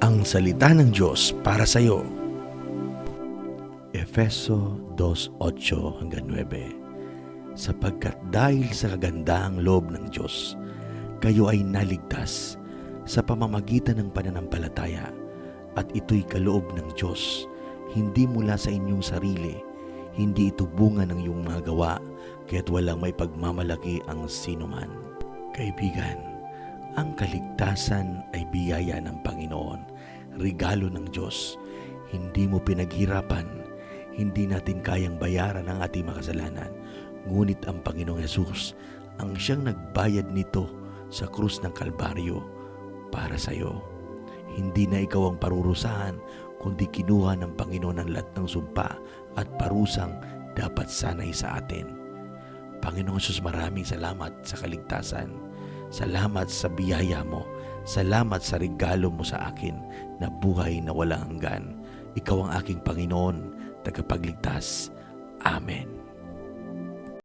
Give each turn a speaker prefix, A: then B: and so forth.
A: Ang salita ng Diyos para sa iyo. Efeso 2:8-9. Sapagkat dahil sa kagandahang loob ng Diyos, kayo ay naligtas sa pamamagitan ng pananampalataya, at ito'y kaloob ng Diyos, hindi mula sa inyong sarili, hindi ito bunga ng iyong mga gawa, kaya't walang may pagmamalaki ang sinuman. Kaibigan, ang kaligtasan ay biyaya ng Panginoon, regalo ng Diyos. Hindi mo pinaghirapan, hindi natin kayang bayaran ang ating makasalanan. Ngunit ang Panginoong Hesus ang siyang nagbayad nito sa krus ng Kalbaryo para sa iyo. Hindi na ikaw ang parurusahan, kundi kinuha ng Panginoon ang lahat ng sumpa at parusang dapat sanay sa atin. Panginoong Hesus, maraming salamat sa kaligtasan. Salamat sa biyaya mo. Salamat sa regalo mo sa akin na buhay na walang hanggan. Ikaw ang aking Panginoon, tagapagligtas. Amen.